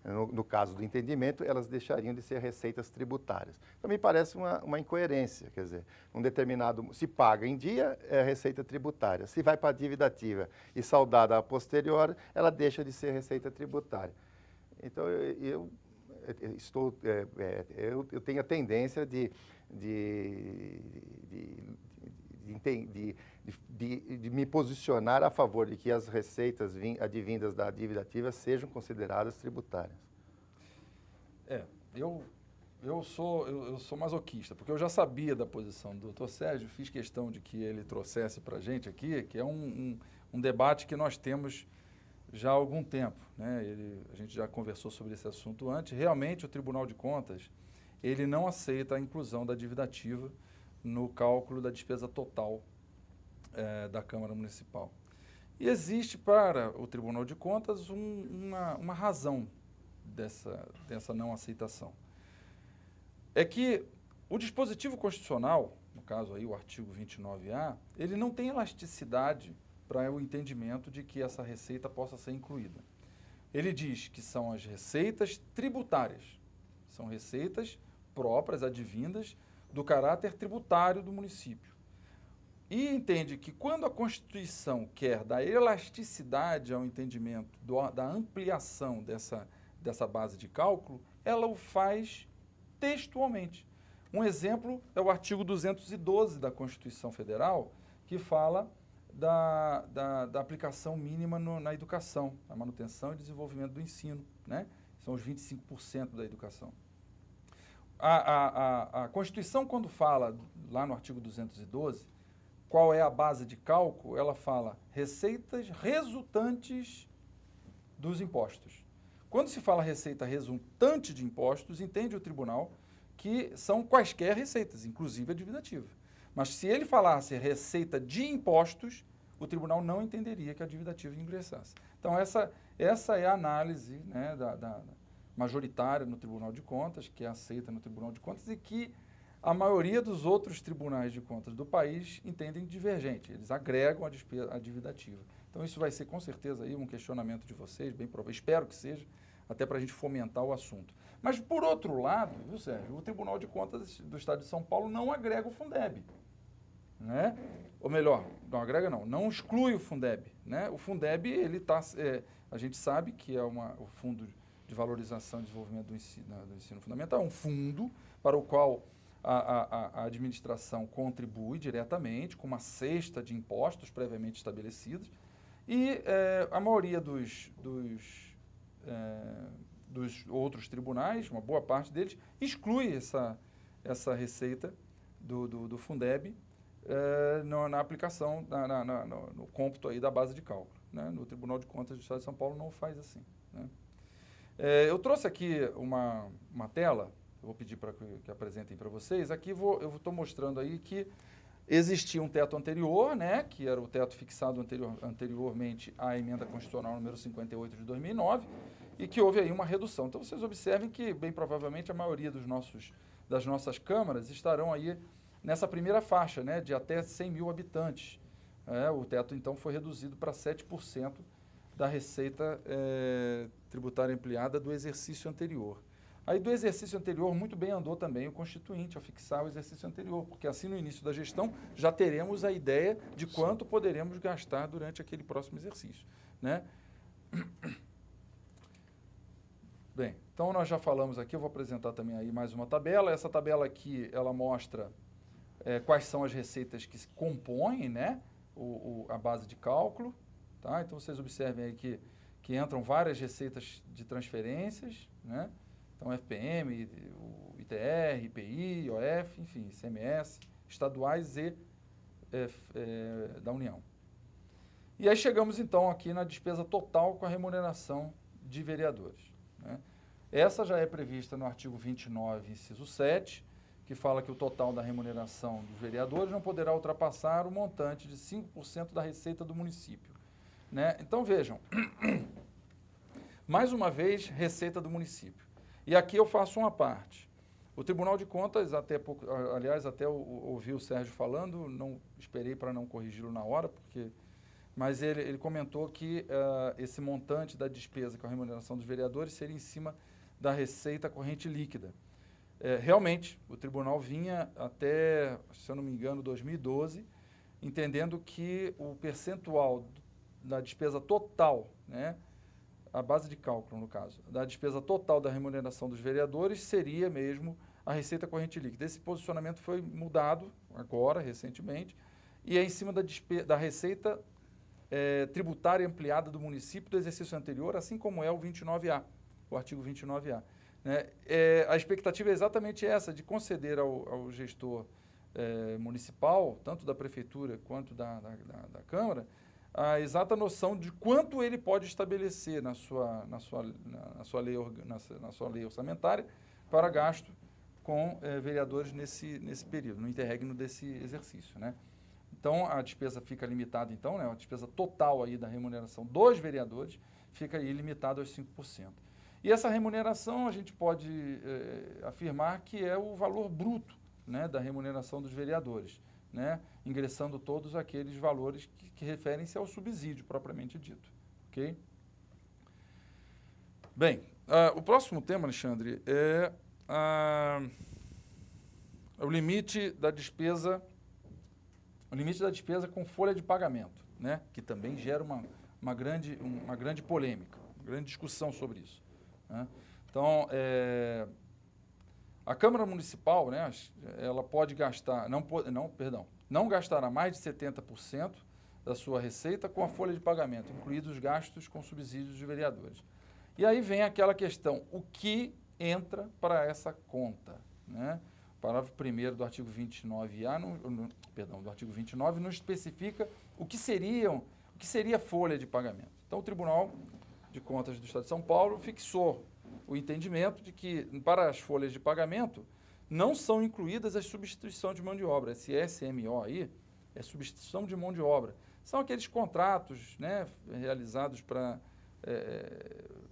Speaker 3: no caso do entendimento, elas deixariam de ser receitas tributárias. Então, me parece uma incoerência, quer dizer, se paga em dia, é receita tributária. Se vai para a dívida ativa e saldada a posterior, ela deixa de ser receita tributária. Então, eu tenho a tendência de me posicionar a favor de que as receitas advindas da dívida ativa sejam consideradas tributárias.
Speaker 2: Eu sou masoquista, porque eu já sabia da posição do doutor Sérgio, fiz questão de que ele trouxesse para a gente aqui, que é um debate que nós temos já há algum tempo, né? A gente já conversou sobre esse assunto antes. Realmente, o Tribunal de Contas, ele não aceita a inclusão da dívida ativa no cálculo da despesa total da Câmara Municipal. E existe para o Tribunal de Contas uma razão dessa não aceitação. É que o dispositivo constitucional, no caso aí o artigo 29A, ele não tem elasticidade para o entendimento de que essa receita possa ser incluída. Ele diz que são as receitas tributárias, são receitas próprias, advindas do caráter tributário do município. E entende que quando a Constituição quer dar elasticidade ao entendimento da ampliação dessa base de cálculo, ela o faz textualmente. Um exemplo é o artigo 212 da Constituição Federal, que fala da aplicação mínima na educação, na manutenção e desenvolvimento do ensino, né? São os 25% da educação. A Constituição, quando fala, lá no artigo 212, qual é a base de cálculo, ela fala receitas resultantes dos impostos. Quando se fala receita resultante de impostos, entende o tribunal que são quaisquer receitas, inclusive a dívida ativa. Mas se ele falasse receita de impostos, o tribunal não entenderia que a dívida ativa ingressasse. Então, essa é a análise, né, da majoritária no Tribunal de Contas, que é aceita no Tribunal de Contas e que a maioria dos outros tribunais de contas do país entendem divergente. Eles agregam a dívida ativa. Então, isso vai ser, com certeza, aí um questionamento de vocês, bem provável. Espero que seja, até para a gente fomentar o assunto. Mas, por outro lado, viu, Sérgio, o Tribunal de Contas do Estado de São Paulo não agrega o Fundeb, né? Ou melhor, não agrega não exclui o Fundeb, né? O Fundeb, ele tá, a gente sabe que é o Fundo de Valorização e Desenvolvimento do Ensino Fundamental, é um fundo para o qual a administração contribui diretamente com uma cesta de impostos previamente estabelecidos e a maioria dos outros tribunais, uma boa parte deles, exclui essa receita do Fundeb na aplicação, no cômputo aí da base de cálculo, né? No Tribunal de Contas do Estado de São Paulo não faz assim, né? Eu trouxe aqui uma tela, eu vou pedir para que apresentem para vocês. Aqui eu estou mostrando aí que existia um teto anterior, né, que era o teto fixado anteriormente à emenda constitucional número 58 de 2009, e que houve aí uma redução. Então, vocês observem que, bem provavelmente, a maioria das nossas câmaras estarão aí nessa primeira faixa, né, de até 100 mil habitantes. O teto, então, foi reduzido para 7% da receita tributária ampliada do exercício anterior. Aí, do exercício anterior, muito bem andou também o Constituinte ao fixar o exercício anterior, porque assim, no início da gestão, já teremos a ideia de quanto poderemos gastar durante aquele próximo exercício, né? Bem, então nós já falamos aqui, eu vou apresentar também aí mais uma tabela. Essa tabela aqui, ela mostra quais são as receitas que compõem, né, a base de cálculo, tá? Então, vocês observem aí que entram várias receitas de transferências, né? Então, FPM, o ITR, IPI, IOF, enfim, ICMS, estaduais e da União. E aí chegamos, então, aqui na despesa total com a remuneração de vereadores, né? Essa já é prevista no artigo 29, inciso 7, que fala que o total da remuneração dos vereadores não poderá ultrapassar o montante de 5% da receita do município, né? Então, vejam, mais uma vez, receita do município. E aqui eu faço uma parte. O Tribunal de Contas, até ouvi o Sérgio falando, não esperei para não corrigi-lo na hora, mas ele comentou que esse montante da despesa com a remuneração dos vereadores seria em cima da receita corrente líquida. Realmente, o tribunal vinha até, se eu não me engano, 2012, entendendo que o percentual da despesa total, né, a base de cálculo, no caso, da despesa total da remuneração dos vereadores seria mesmo a receita corrente líquida. Esse posicionamento foi mudado agora, recentemente, e é em cima da receita tributária ampliada do município do exercício anterior, assim como é o 29A, o artigo 29A. Né? A expectativa é exatamente essa, de conceder ao gestor municipal, tanto da prefeitura quanto da Câmara, a exata noção de quanto ele pode estabelecer na sua lei orçamentária para gasto com vereadores nesse período, no interregno desse exercício, né? Então, a despesa fica limitada, então, né, a despesa total aí da remuneração dos vereadores fica aí limitada aos 5%. E essa remuneração, a gente pode afirmar que é o valor bruto, né, da remuneração dos vereadores, né, ingressando todos aqueles valores que referem-se ao subsídio propriamente dito, ok? Bem, o próximo tema, Alexandre, é o limite da despesa com folha de pagamento, né, que também gera uma grande polêmica, uma grande discussão sobre isso, né? Então, a Câmara Municipal, né, ela pode gastar, não gastará mais de 70% da sua receita com a folha de pagamento, incluídos os gastos com subsídios de vereadores. E aí vem aquela questão, o que entra para essa conta, né? O parágrafo 1º do artigo 29A, do artigo 29, não especifica o que seria folha de pagamento. Então, o Tribunal de Contas do Estado de São Paulo fixou o entendimento de que, para as folhas de pagamento, não são incluídas as substituições de mão de obra. Esse SMO aí é substituição de mão de obra. São aqueles contratos, né, realizados para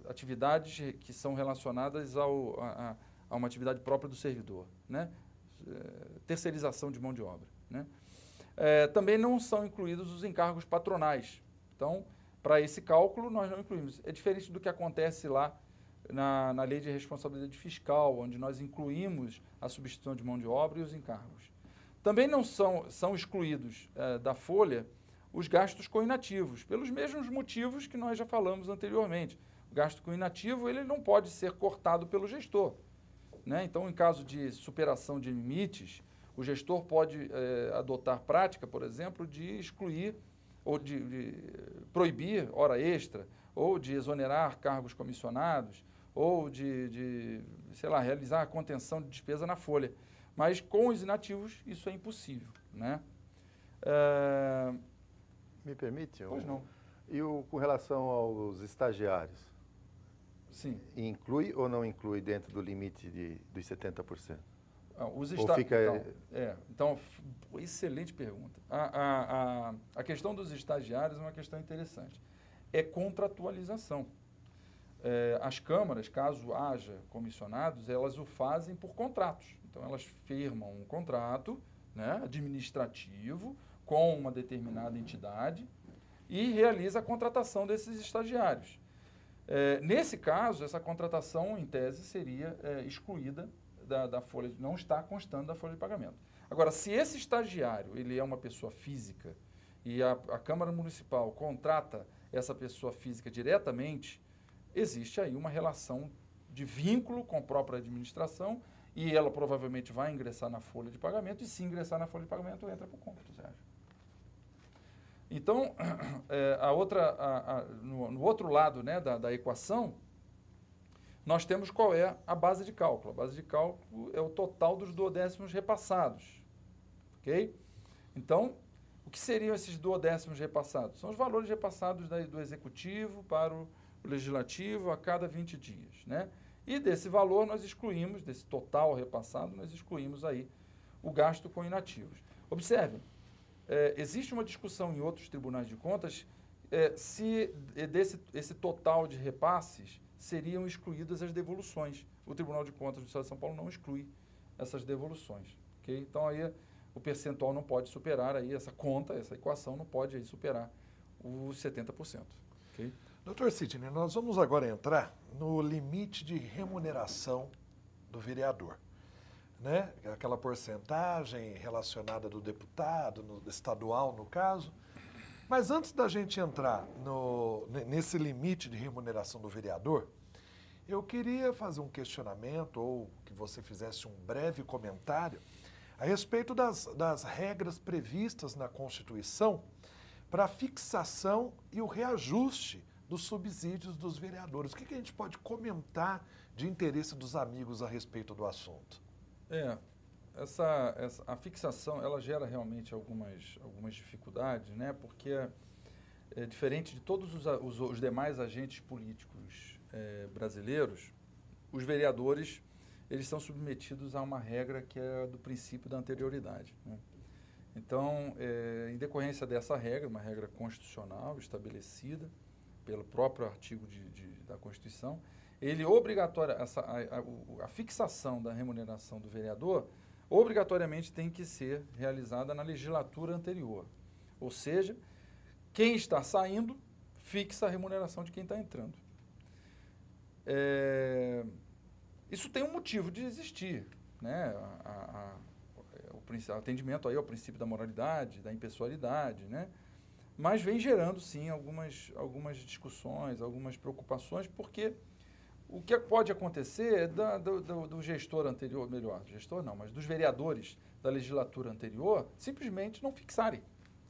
Speaker 2: atividades que são relacionadas a uma atividade própria do servidor, né? Terceirização de mão de obra, né? Também não são incluídos os encargos patronais. Então, para esse cálculo, nós não incluímos. É diferente do que acontece lá na Lei de Responsabilidade Fiscal, onde nós incluímos a substituição de mão de obra e os encargos. Também não são excluídos da folha os gastos com inativos, pelos mesmos motivos que nós já falamos anteriormente. O gasto com inativo ele não pode ser cortado pelo gestor, né? Então, em caso de superação de limites, o gestor pode adotar prática, por exemplo, de excluir ou de proibir hora extra, ou de exonerar cargos comissionados, ou sei lá, realizar a contenção de despesa na folha. Mas com os inativos isso é impossível, né?
Speaker 3: Me permite?
Speaker 2: Pois não.
Speaker 3: E com relação aos estagiários?
Speaker 2: Sim.
Speaker 3: Inclui ou não inclui dentro do limite dos 70%?
Speaker 2: Então, excelente pergunta. A questão dos estagiários é uma questão interessante. É contratualização. As câmaras, caso haja comissionados, elas o fazem por contratos. Então, elas firmam um contrato, né, administrativo com uma determinada entidade e realiza a contratação desses estagiários. Nesse caso, essa contratação, em tese, seria excluída da folha, não está constando da folha de pagamento. Agora, se esse estagiário ele é uma pessoa física e a Câmara Municipal contrata essa pessoa física diretamente, existe aí uma relação de vínculo com a própria administração e ela provavelmente vai ingressar na folha de pagamento e se ingressar na folha de pagamento entra por cômputo, Sérgio. Então, no outro lado, né, da equação, nós temos qual é a base de cálculo. A base de cálculo é o total dos duodécimos repassados, ok? Então, o que seriam esses duodécimos repassados? São os valores repassados do Executivo para o Legislativo a cada 20 dias, né? E desse valor nós excluímos, desse total repassado, nós excluímos aí o gasto com inativos. Observem, existe uma discussão em outros tribunais de contas se esse total de repasses seriam excluídas as devoluções. O Tribunal de Contas do Estado de São Paulo não exclui essas devoluções, ok? Então, aí o percentual não pode superar, aí essa equação não pode aí superar os 70%, ok?
Speaker 1: Doutor Sidney, nós vamos agora entrar no limite de remuneração do vereador, né? Aquela porcentagem relacionada do deputado, no estadual, no caso. Mas antes da gente entrar nesse limite de remuneração do vereador, eu queria fazer um questionamento ou que você fizesse um breve comentário a respeito das regras previstas na Constituição para a fixação e o reajuste dos subsídios dos vereadores. O que a gente pode comentar de interesse dos amigos a respeito do assunto?
Speaker 2: A fixação, ela gera realmente algumas dificuldades, né? Porque diferente de todos os demais agentes políticos brasileiros, os vereadores, eles são submetidos a uma regra que é do princípio da anterioridade, né? Então, em decorrência dessa regra, uma regra constitucional estabelecida pelo próprio artigo da Constituição, ele a fixação da remuneração do vereador obrigatoriamente tem que ser realizada na legislatura anterior. Ou seja, quem está saindo fixa a remuneração de quem está entrando. Isso tem um motivo de existir, né? O atendimento aí ao princípio da moralidade, da impessoalidade, né? Mas vem gerando, sim, algumas discussões, algumas preocupações, porque o que pode acontecer é do gestor anterior, gestor não, mas dos vereadores da legislatura anterior, simplesmente não fixarem,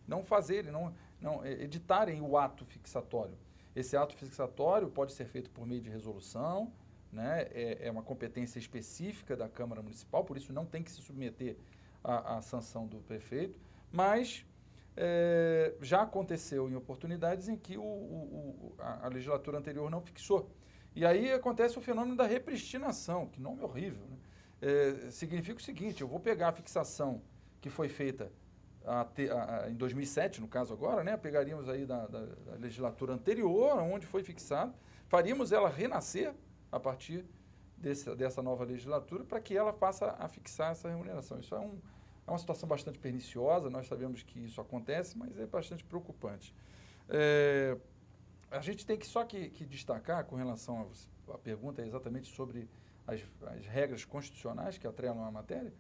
Speaker 2: não fazerem, não editarem o ato fixatório. Esse ato fixatório pode ser feito por meio de resolução, né? É uma competência específica da Câmara Municipal, por isso não tem que se submeter à sanção do prefeito, mas já aconteceu em oportunidades em que a legislatura anterior não fixou. E aí acontece o fenômeno da repristinação, que nome horrível, né? Significa o seguinte, eu vou pegar a fixação que foi feita em 2007, no caso agora, né? Pegaríamos aí da legislatura anterior, onde foi fixado, faríamos ela renascer a partir dessa nova legislatura para que ela passe a fixar essa remuneração. Isso é uma situação bastante perniciosa, nós sabemos que isso acontece, mas é bastante preocupante. A gente tem que destacar, com relação à pergunta exatamente sobre as regras constitucionais que atrelam a matéria,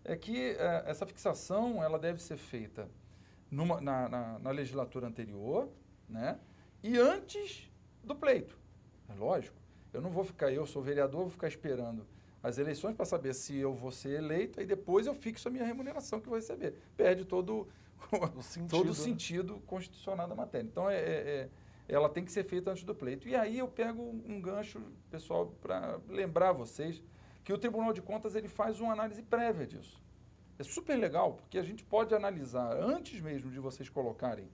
Speaker 2: é que essa fixação ela deve ser feita na legislatura anterior, né, e antes do pleito. É lógico, eu sou vereador, vou ficar esperando as eleições para saber se eu vou ser eleito e depois eu fixo a minha remuneração que eu vou receber. Perde todo o sentido constitucional da matéria. Então, ela tem que ser feita antes do pleito. E aí eu pego um gancho, pessoal, para lembrar vocês que o Tribunal de Contas ele faz uma análise prévia disso. É super legal, porque a gente pode analisar antes mesmo de vocês colocarem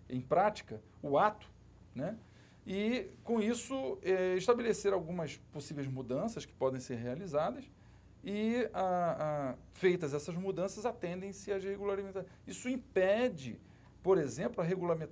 Speaker 2: em prática o ato, né? E, com isso, estabelecer algumas possíveis mudanças que podem ser realizadas e, feitas essas mudanças, atendem-se às regularidades. Isso impede, por exemplo,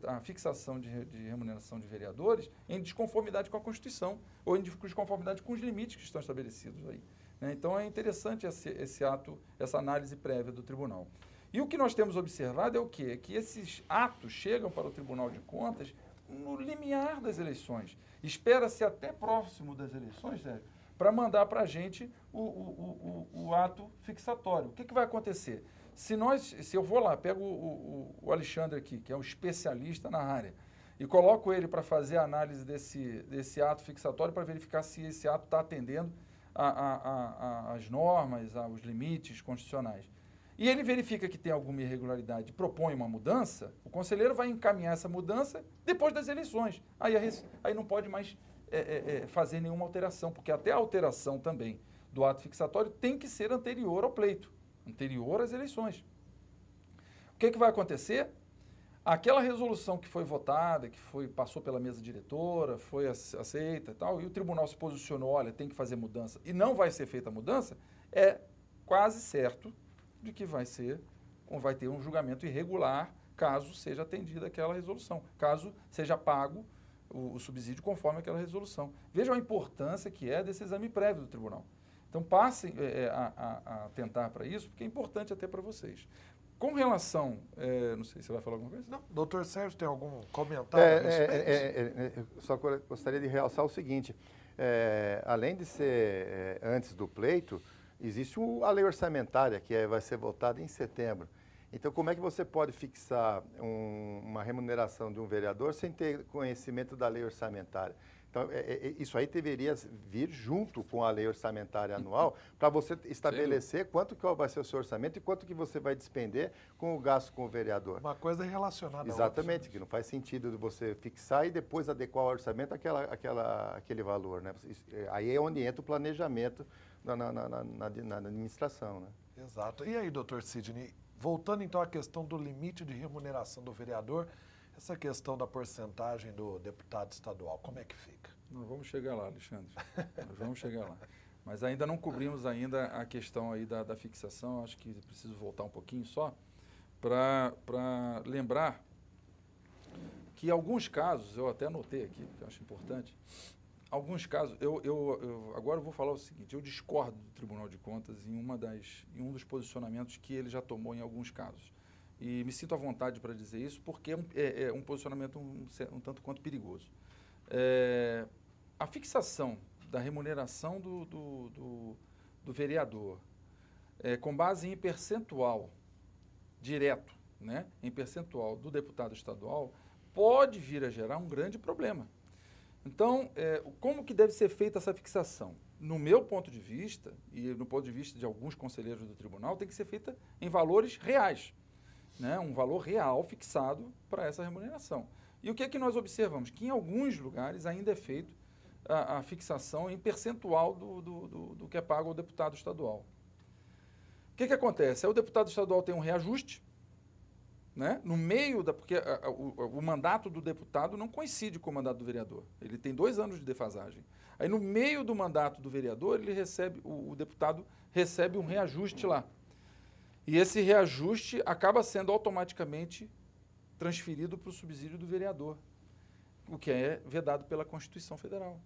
Speaker 2: a fixação de remuneração de vereadores em desconformidade com a Constituição ou em desconformidade com os limites que estão estabelecidos aí, né? Então, é interessante esse ato, essa análise prévia do tribunal. E o que nós temos observado é o quê? É que esses atos chegam para o Tribunal de Contas no limiar das eleições. Espera-se até próximo das eleições, Sérgio, para mandar para a gente o ato fixatório. O que vai acontecer? Se eu vou lá, pego o Alexandre aqui, que é um especialista na área, e coloco ele para fazer a análise desse ato fixatório para verificar se esse ato está atendendo às normas, aos limites constitucionais. E ele verifica que tem alguma irregularidade e propõe uma mudança, o conselheiro vai encaminhar essa mudança depois das eleições. Aí não pode mais fazer nenhuma alteração, porque até a alteração também do ato fixatório tem que ser anterior ao pleito, anterior às eleições. O que vai acontecer? Aquela resolução que foi votada, passou pela mesa diretora, foi aceita e tal, e o tribunal se posicionou, olha, tem que fazer mudança, e não vai ser feita a mudança, é quase certo de que vai ter um julgamento irregular caso seja atendida aquela resolução, caso seja pago o subsídio conforme aquela resolução. Vejam a importância que é desse exame prévio do tribunal. Então, passem a atentar para isso, porque é importante até para vocês. Com relação, não sei se você vai falar alguma coisa?
Speaker 1: Não, doutor Sérgio, tem algum comentário a respeito?
Speaker 3: Só gostaria de realçar o seguinte, além de ser antes do pleito, existe a lei orçamentária, que vai ser votada em setembro. Então, como é que você pode fixar uma remuneração de um vereador sem ter conhecimento da lei orçamentária? Então, isso aí deveria vir junto com a lei orçamentária anual para você estabelecer quanto que vai ser o seu orçamento e quanto que você vai despender com o gasto com o vereador.
Speaker 1: Uma coisa relacionada a
Speaker 3: Exatamente, que não faz sentido você fixar e depois adequar o orçamento àquele valor, né? Aí é onde entra o planejamento na administração, né?
Speaker 1: Exato. E aí, doutor Sidney, voltando então à questão do limite de remuneração do vereador, essa questão da porcentagem do deputado estadual, como é que fica?
Speaker 2: Nós vamos chegar lá, Alexandre. Nós vamos chegar lá. Mas ainda não cobrimos ainda a questão aí da fixação, acho que preciso voltar um pouquinho só, para lembrar que alguns casos, eu até anotei aqui, porque eu acho importante, alguns casos, agora eu vou falar o seguinte, eu discordo do Tribunal de Contas em um dos posicionamentos que ele já tomou em alguns casos. E me sinto à vontade para dizer isso, porque é um posicionamento um tanto quanto perigoso. A fixação da remuneração do vereador, com base em percentual direto, né, em percentual do deputado estadual, pode vir a gerar um grande problema. Então, como que deve ser feita essa fixação? No meu ponto de vista, e no ponto de vista de alguns conselheiros do tribunal, tem que ser feita em valores reais, né? Um valor real fixado para essa remuneração. E o que é que nós observamos? Que em alguns lugares ainda é feito a fixação em percentual do que é pago ao deputado estadual. O que acontece? Aí o deputado estadual tem um reajuste, né? No meio porque o mandato do deputado não coincide com o mandato do vereador. Ele tem 2 anos de defasagem. Aí, no meio do mandato do vereador, ele recebe, o deputado recebe um reajuste lá. E esse reajuste acaba sendo automaticamente transferido para o subsídio do vereador, o que é vedado pela Constituição Federal.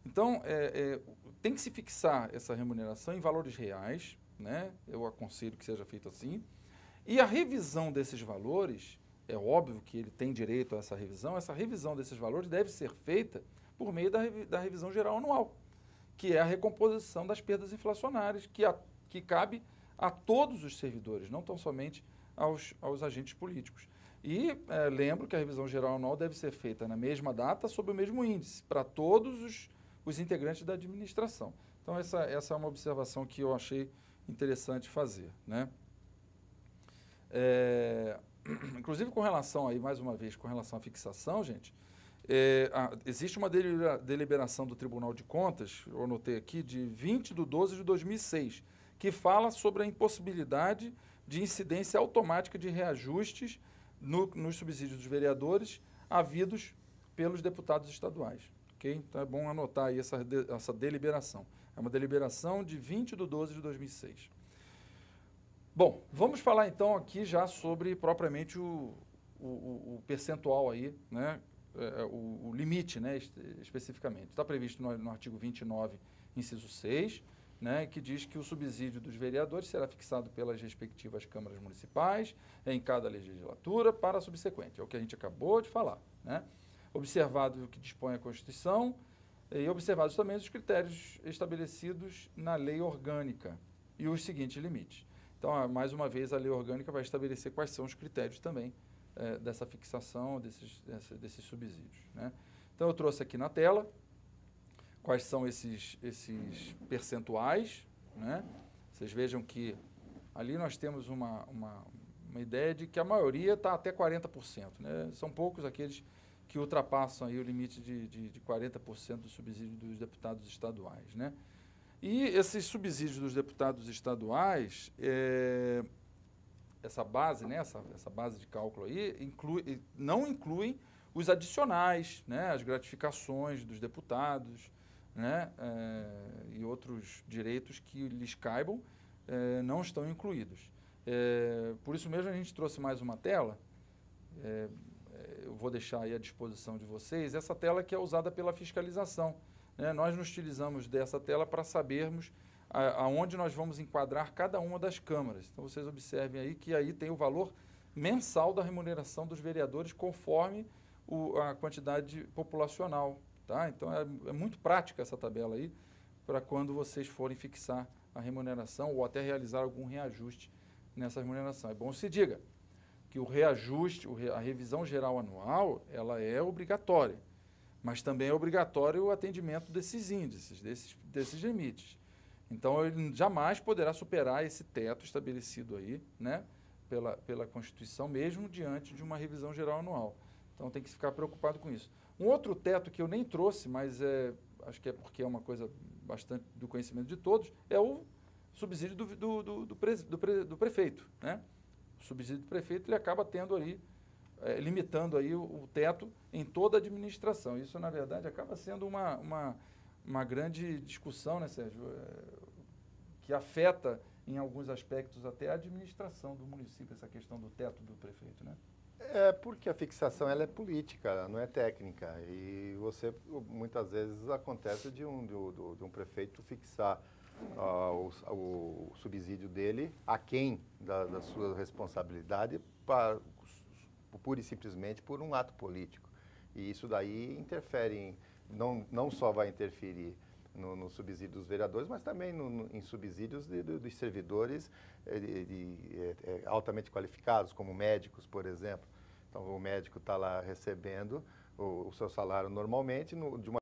Speaker 2: Então, tem que se fixar essa remuneração em valores reais, né? Eu aconselho que seja feito assim. E a revisão desses valores, é óbvio que ele tem direito a essa revisão desses valores deve ser feita por meio da revisão geral anual, que é a recomposição das perdas inflacionárias, que cabe a todos os servidores, não tão somente aos agentes políticos. E lembro que a revisão geral anual deve ser feita na mesma data, sob o mesmo índice, para todos os integrantes da administração. Então, essa é uma observação que eu achei interessante fazer, né? Inclusive, com relação aí, mais uma vez, com relação à fixação, gente, existe uma deliberação do Tribunal de Contas, eu anotei aqui, de 20/12/2006, que fala sobre a impossibilidade de incidência automática de reajustes nos subsídios dos vereadores havidos pelos deputados estaduais. Okay? Então, é bom anotar aí essa deliberação. É uma deliberação de 20/12/2006. Bom, vamos falar então aqui já sobre propriamente o percentual aí, né? O limite, né, especificamente. Está previsto no artigo 29, inciso 6, né, que diz que o subsídio dos vereadores será fixado pelas respectivas câmaras municipais em cada legislatura para a subsequente. É o que a gente acabou de falar, né? Observado o que dispõe a Constituição e observados também os critérios estabelecidos na lei orgânica e os seguintes limites. Então, mais uma vez, a lei orgânica vai estabelecer quais são os critérios também dessa fixação desses subsídios, né? Então, eu trouxe aqui na tela quais são esses percentuais, né? Vocês vejam que ali nós temos uma ideia de que a maioria está até 40%, né? São poucos aqueles que ultrapassam aí o limite de 40% do subsídio dos deputados estaduais, né? E esses subsídios dos deputados estaduais, essa base, né, essa base de cálculo aí, não inclui os adicionais, né, as gratificações dos deputados, né, e outros direitos que lhes caibam, não estão incluídos. Por isso mesmo a gente trouxe mais uma tela, eu vou deixar aí à disposição de vocês, essa tela que é usada pela fiscalização. Nós nos utilizamos dessa tela para sabermos aonde nós vamos enquadrar cada uma das câmaras. Então, vocês observem aí que aí tem o valor mensal da remuneração dos vereadores conforme a quantidade populacional. Tá? Então, é muito prática essa tabela aí para quando vocês forem fixar a remuneração ou até realizar algum reajuste nessa remuneração. É bom se diga que o reajuste, a revisão geral anual, ela é obrigatória. Mas também é obrigatório o atendimento desses índices, desses limites. Então, ele jamais poderá superar esse teto estabelecido aí, né, pela Constituição, mesmo diante de uma revisão geral anual. Então, tem que ficar preocupado com isso. Um outro teto que eu nem trouxe, mas acho que é porque é uma coisa bastante do conhecimento de todos, é o subsídio do prefeito, né? O subsídio do prefeito, ele acaba tendo aí, limitando aí o teto em toda a administração. Isso, na verdade, acaba sendo uma grande discussão, né, Sérgio? Que afeta, em alguns aspectos, até a administração do município, essa questão do teto do prefeito, né?
Speaker 3: Porque a fixação ela é política, ela não é técnica. E muitas vezes, acontece de um prefeito fixar o subsídio dele aquém da sua responsabilidade pura e simplesmente por um ato político. E isso daí interfere, não só vai interferir no subsídio dos vereadores, mas também em subsídios dos servidores altamente qualificados, como médicos, por exemplo. Então, o médico está lá recebendo o seu salário normalmente, de uma